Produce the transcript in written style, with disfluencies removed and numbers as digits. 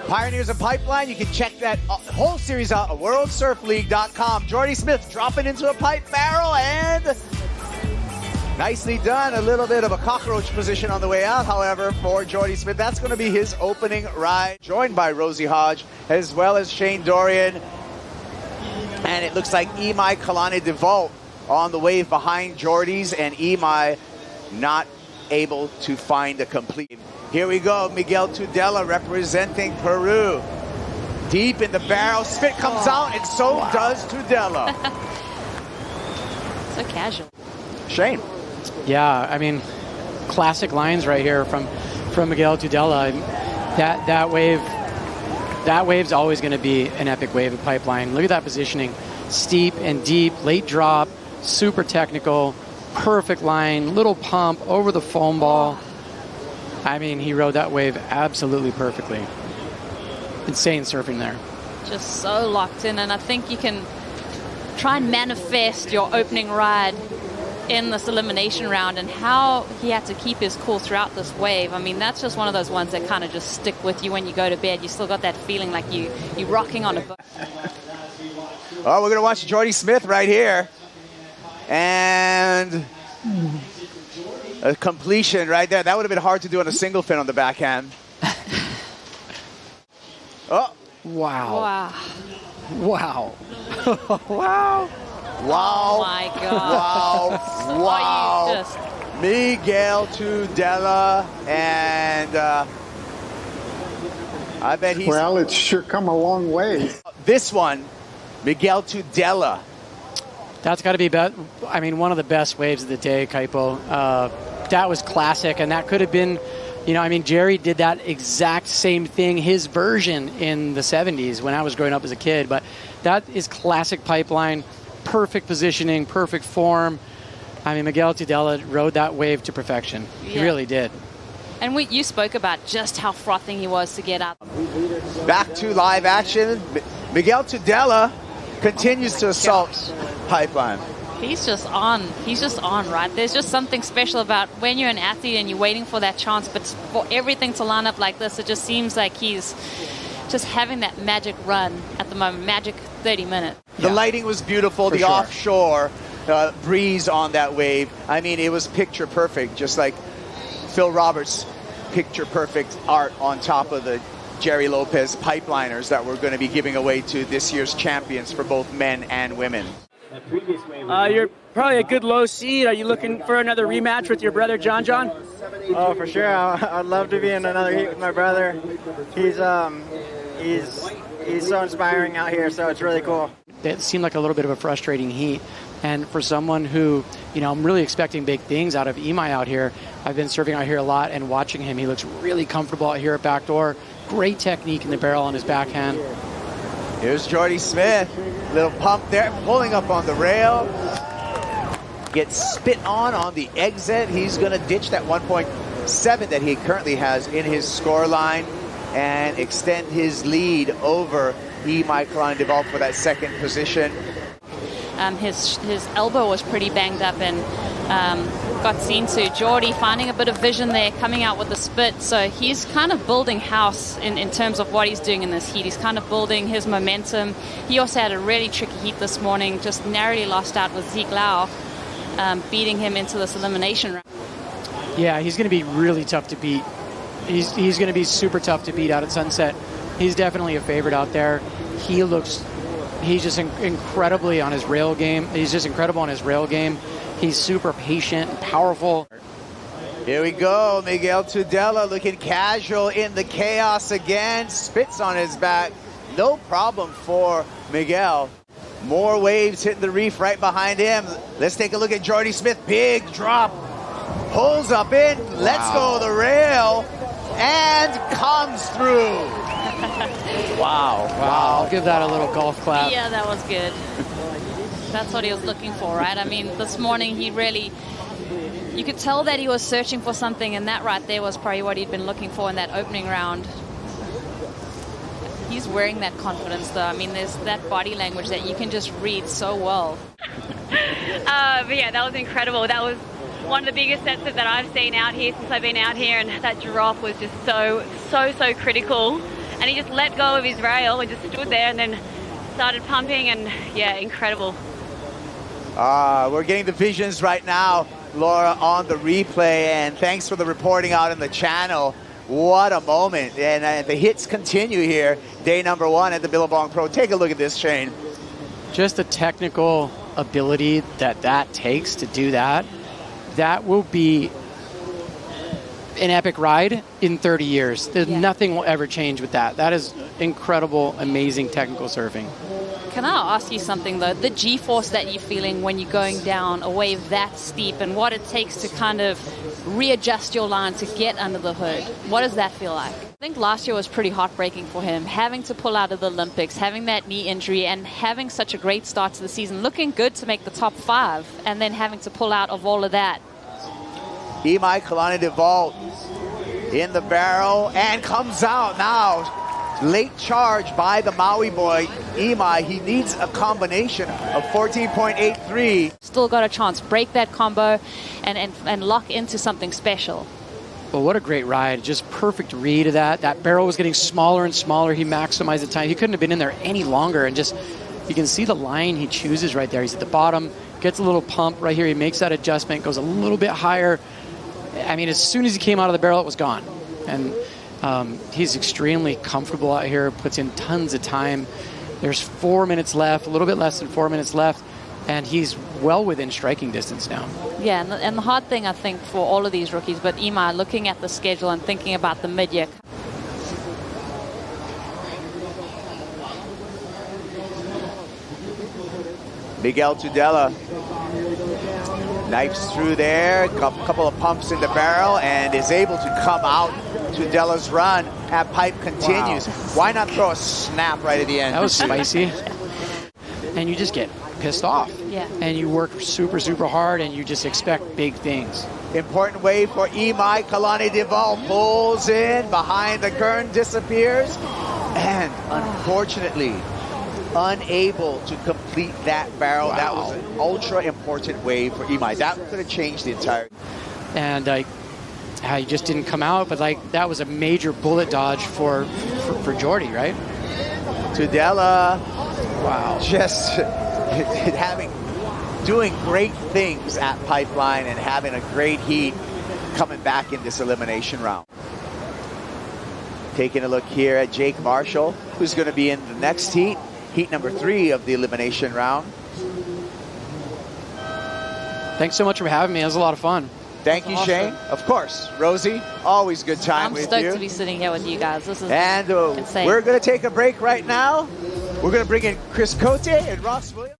Pioneers of Pipeline, you can check that whole series out at worldsurfleague.com. Jordy Smith dropping into a pipe barrel, and nicely done. A little bit of a cockroach position on the way out, however, for Jordy Smith. That's going to be his opening ride. Joined by Rosie Hodge, as well as Shane Dorian. And it looks like Imaikalani deVault on the wave behind Jordy's, and Imai not able to find a complete. Here we go, Miguel Tudela representing Peru. Deep in the barrel, spit comes out, and so does Tudela. So casual. Shane. Yeah, I mean, classic lines right here from Miguel Tudela. That wave's always going to be an epic wave of Pipeline. Look at that positioning. Steep and deep, late drop, super technical, perfect line, little pump over the foam ball. I mean, he rode that wave absolutely perfectly. Insane surfing there. Just so locked in, and I think you can try and manifest your opening ride in this elimination round, and how he had to keep his cool throughout this wave. I mean, that's just one of those ones that kind of just stick with you when you go to bed. You still got that feeling like you're rocking on a boat. Oh, we're going to watch Jordy Smith right here. And a completion right there. That would have been hard to do on a single fin on the backhand. Oh. Wow. Wow. Wow. Wow. Wow. Oh my God. Wow. Wow. Just... Miguel Tudela, and I bet he's... Well, it's sure come a long way. This one, Miguel Tudela. That's got to be, I mean, one of the best waves of the day, Kaipo. That was classic, and that could have been, you know, I mean, Jerry did that exact same thing, his version in the 70s when I was growing up as a kid. But that is classic Pipeline, perfect positioning, perfect form. I mean, Miguel Tudela rode that wave to perfection. Yeah. He really did. And you spoke about just how frothing he was to get up. Back to live action. Miguel Tudela continues to assault Pipeline. He's just on, right? There's just something special about when you're an athlete and you're waiting for that chance, but for everything to line up like this, it just seems like he's just having that magic run at the moment, magic 30 minutes. The lighting was beautiful, the offshore breeze on that wave. I mean, it was picture perfect, just like Phil Roberts' picture perfect art on top of the Jerry Lopez Pipeliners that we're going to be giving away to this year's champions for both men and women. You're probably a good low seed. Are you looking for another rematch with your brother, John? Oh, for sure. I'd love to be in another heat with my brother. He's so inspiring out here, so it's really cool. It seemed like a little bit of a frustrating heat. And for someone who, you know, I'm really expecting big things out of Imai out here. I've been surfing out here a lot and watching him. He looks really comfortable out here at backdoor. Great technique in the barrel on his backhand. Here's Jordy Smith. Little pump there, pulling up on the rail. Gets spit on the exit. He's going to ditch that 1.7 that he currently has in his score line and extend his lead over Imaikalani deVault for that second position. His elbow was pretty banged up and got seen to. Jordy finding a bit of vision there, coming out with the spit. So he's kind of building house in terms of what he's doing in this heat. He's kind of building his momentum. He also had a really tricky heat this morning, just narrowly lost out with Zeke Lau, beating him into this elimination round. Yeah, he's going to be really tough to beat. He's going to be super tough to beat out at Sunset. He's definitely a favorite out there. He's just incredibly on his rail game. He's just incredible on his rail game. He's super patient and powerful. Here we go. Miguel Tudela looking casual in the chaos again. Spits on his back. No problem for Miguel. More waves hitting the reef right behind him. Let's take a look at Jordy Smith. Big drop. Pulls up in. Let's go the rail. And comes through. Wow. I'll give that a little golf clap. Yeah, that was good. That's what he was looking for, right? I mean, this morning he really, you could tell that he was searching for something, and that right there was probably what he'd been looking for in that opening round. He's wearing that confidence, though. I mean, there's that body language that you can just read so well. But yeah, that was incredible. That was one of the biggest sets that I've seen out here since I've been out here, and that drop was just so critical. and he just let go of his rail and just stood there and then started pumping, and yeah, incredible. We're getting the visions right now, Laura, on the replay, and thanks for the reporting out in the channel. What a moment, and the hits continue here. Day number 1 at the Billabong Pro. Take a look at this, Shane. Just the technical ability that takes to do that, that will be an epic ride in 30 years. There's nothing will ever change with that. That is incredible, amazing technical surfing. Can I ask you something, though? The G-force that you're feeling when you're going down a wave that steep, and what it takes to kind of readjust your line to get under the hood, what does that feel like? I think last year was pretty heartbreaking for him, having to pull out of the Olympics, having that knee injury, and having such a great start to the season, looking good to make the top 5, and then having to pull out of all of that. Imaikalani deVault in the barrel and comes out now. Late charge by the Maui boy, Imai. He needs a combination of 14.83. Still got a chance. Break that combo and lock into something special. Well, what a great ride. Just perfect read of that. That barrel was getting smaller and smaller. He maximized the time. He couldn't have been in there any longer. And just, you can see the line he chooses right there. He's at the bottom, gets a little pump right here. He makes that adjustment, goes a little bit higher. I mean, as soon as he came out of the barrel, it was gone. And he's extremely comfortable out here, puts in tons of time. There's 4 minutes left, a little bit less than 4 minutes left, and he's well within striking distance now. Yeah, and the hard thing, I think, for all of these rookies, but Imai, looking at the schedule and thinking about the mid-year. Miguel Tudela knifes through there, a couple of pumps in the barrel, and is able to come out. Tudela's run at pipe continues. Wow. Why not throw a snap right at the end? That was spicy. And you just get pissed off. Yeah. And you work super, super hard, and you just expect big things. Important wave for Imaikalani deVault. Pulls in, behind the current, disappears, and unfortunately, unable to complete that barrel. Wow. That was an ultra important wave for Imai. That could have changed the entire. And he just didn't come out, but like that was a major bullet dodge for Jordy, right? Tudela, wow, just doing great things at Pipeline and having a great heat coming back in this elimination round. Taking a look here at Jake Marshall, who's going to be in the next heat. Heat number 3 of the elimination round. Thanks so much for having me. It was a lot of fun. Thank you, awesome. Shane. Of course, Rosie, always good time with you. I'm stoked to be sitting here with you guys. This is insane. We're going to take a break right now. We're going to bring in Chris Cote and Ross Williams.